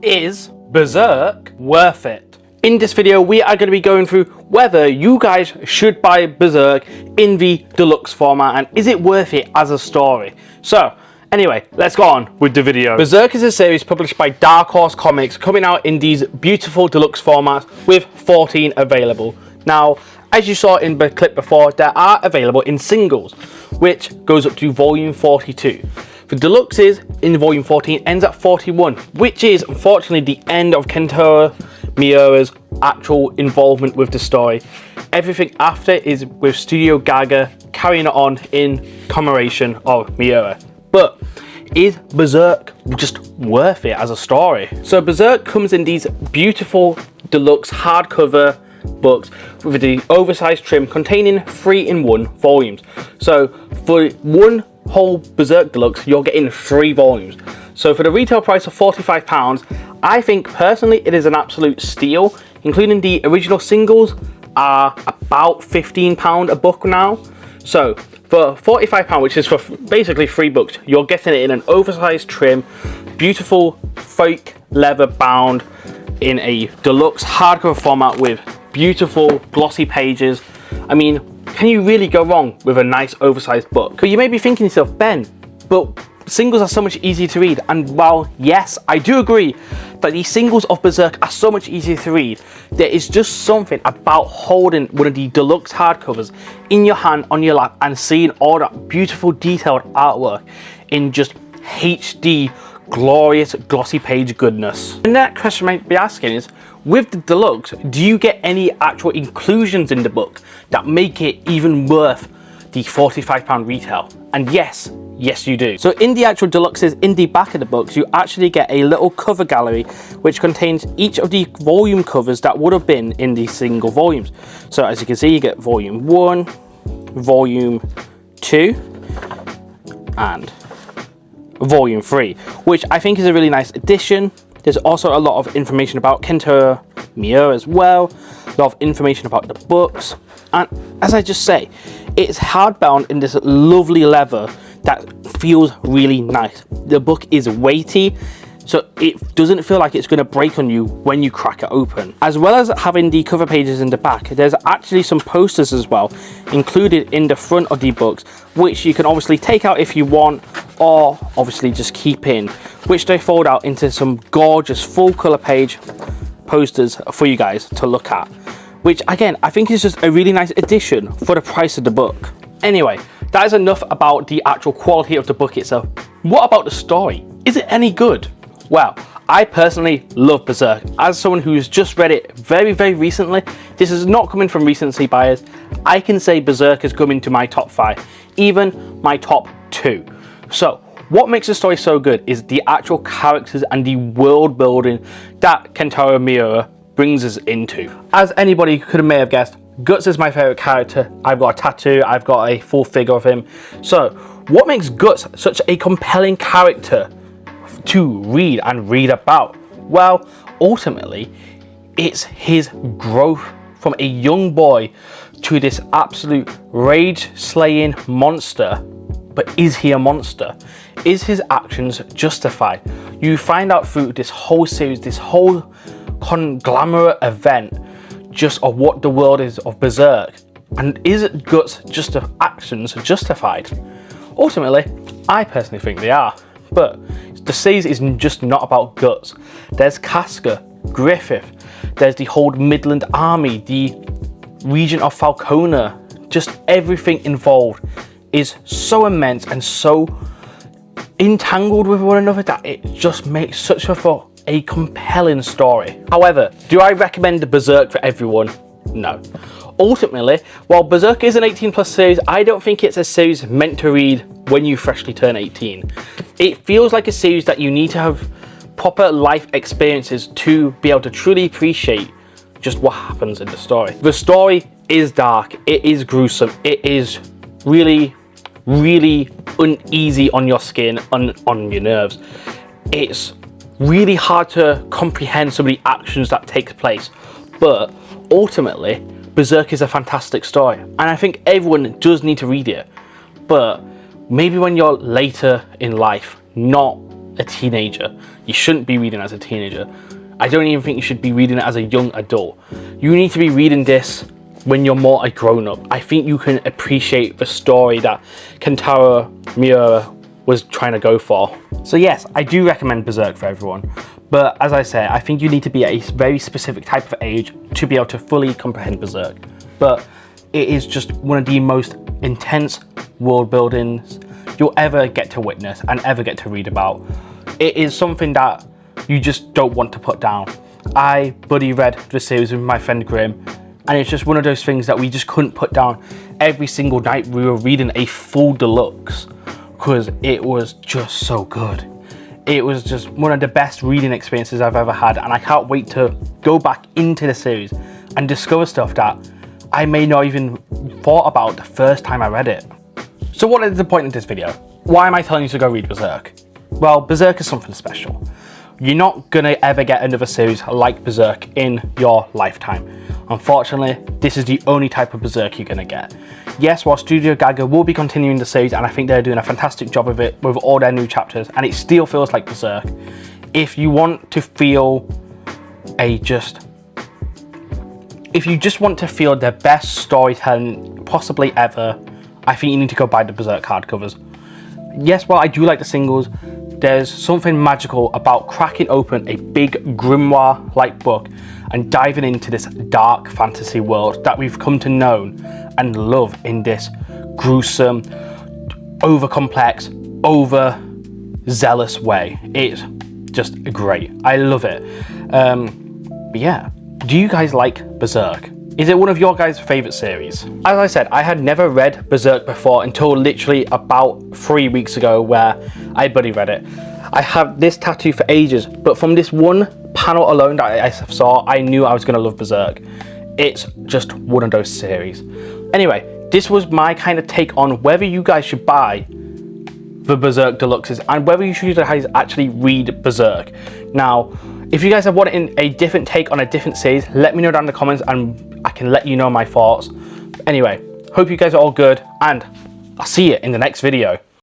Is Berserk worth it? In this video, we are going to be going through whether you guys should buy Berserk in the deluxe format and is it worth it as a story. So, anyway, let's go on with the video. Berserk is a series published by Dark Horse Comics, coming out in these beautiful deluxe formats with 14 available. Now, as you saw in the clip before, there are available in singles, which goes up to volume 42. The deluxes in volume 14 ends at 41, which is unfortunately the end of Kentaro Miura's actual involvement with the story. Everything after is with Studio Gaga carrying it on in commemoration of Miura. But is Berserk just worth it as a story? So Berserk comes in these beautiful deluxe hardcover books with the oversized trim containing 3-in-1 volumes. So for one whole Berserk deluxe, you're getting 3 volumes. So for the retail price of £45, I think personally it is an absolute steal, including the original singles are about £15 a book now. So for £45, which is for basically 3 books, you're getting it in an oversized trim, beautiful fake leather bound in a deluxe hardcover format with beautiful glossy pages. I mean, can you really go wrong with a nice oversized book? But you may be thinking to yourself, Ben, but singles are so much easier to read. And while yes, I do agree that the singles of Berserk are so much easier to read, there is just something about holding one of the deluxe hardcovers in your hand on your lap and seeing all that beautiful detailed artwork in just HD glorious glossy page goodness. And that question might be asking is, with the deluxe, do you get any actual inclusions in the book that make it even worth the £45 retail? And yes you do. So in the actual deluxes, in the back of the books, you actually get a little cover gallery which contains each of the volume covers that would have been in the single volumes. So as you can see, you get volume 1, volume 2 and volume 3, which I think is a really nice addition. There's also a lot of information about Kentaro Miura as well, a lot of information about the books, and as I just say, it's hardbound in this lovely leather that feels really nice. The book is weighty, so it doesn't feel like it's going to break on you when you crack it open. As well as having the cover pages in the back, there's actually some posters as well included in the front of the books, which you can obviously take out if you want, or obviously just keep in, which they fold out into some gorgeous full color page posters for you guys to look at, which again I think is just a really nice addition for the price of the book. Anyway, that is enough about the actual quality of the book itself. What about the story? Is it any good? Well, I personally love Berserk. As someone who's just read it very recently, this is not coming from recency bias, I can say Berserk is coming to my top 5, even my top 2. So what makes the story so good is the actual characters and the world building that Kentaro Miura brings us into. As anybody may have guessed, Guts is my favorite character. I've got a tattoo, I've got a full figure of him. So what makes Guts such a compelling character to read and read about? Well, ultimately it's his growth from a young boy to this absolute rage slaying monster. But is he a monster? Is his actions justified? You find out through this whole series, this whole conglomerate event, just of what the world is of Berserk. And is Guts' actions justified? Ultimately, I personally think they are. But the series is just not about Guts. There's Casca, Griffith, there's the whole Midland Army, the region of Falcona, just everything involved is so immense and so entangled with one another that it just makes such a compelling story. However, do I recommend Berserk for everyone? No. Ultimately, while Berserk is an 18+ series, I don't think it's a series meant to read when you freshly turn 18. It feels like a series that you need to have proper life experiences to be able to truly appreciate just what happens in the story. The story is dark, it is gruesome, it is really uneasy on your skin, on your nerves. It's really hard to comprehend some of the actions that take place, but ultimately Berserk is a fantastic story and I think everyone does need to read it, but maybe when you're later in life, not a teenager. You shouldn't be reading it as a teenager. I don't even think you should be reading it as a young adult. You need to be reading this when you're more a grown-up. I think you can appreciate the story that Kentaro Miura was trying to go for. So yes, I do recommend Berserk for everyone. But as I say, I think you need to be at a very specific type of age to be able to fully comprehend Berserk. But it is just one of the most intense world buildings you'll ever get to witness and ever get to read about. It is something that you just don't want to put down. I buddy read the series with my friend Grim, and it's just one of those things that we just couldn't put down. Every single night we were reading a full deluxe because it was just so good. It was just one of the best reading experiences I've ever had, and I can't wait to go back into the series and discover stuff that I may not even thought about the first time I read it. So what is the point of this video? Why am I telling you to go read Berserk? Well, Berserk is something special. You're not gonna ever get another series like Berserk in your lifetime. Unfortunately, this is the only type of Berserk you're gonna get. Yes, while Studio Gaga will be continuing the series, and I think they're doing a fantastic job of it with all their new chapters, and it still feels like Berserk. If you want to feel if you just want to feel the best storytelling possibly ever, I think you need to go buy the Berserk hardcovers. Yes, while I do like the singles, there's something magical about cracking open a big grimoire-like book and diving into this dark fantasy world that we've come to know and love in this gruesome, over-complex, over-zealous way. It's just great. I love it. But yeah, do you guys like Berserk? Is it one of your guys' favourite series? As I said, I had never read Berserk before until literally about 3 weeks ago where I buddy read it. I had this tattoo for ages, but from this one panel alone that I saw, I knew I was going to love Berserk. It's just one of those series. Anyway, this was my kind of take on whether you guys should buy the Berserk Deluxes and whether you should guys actually read Berserk. Now, if you guys have wanted a different take on a different series, let me know down in the comments and I can let you know my thoughts. Anyway, hope you guys are all good, and I'll see you in the next video.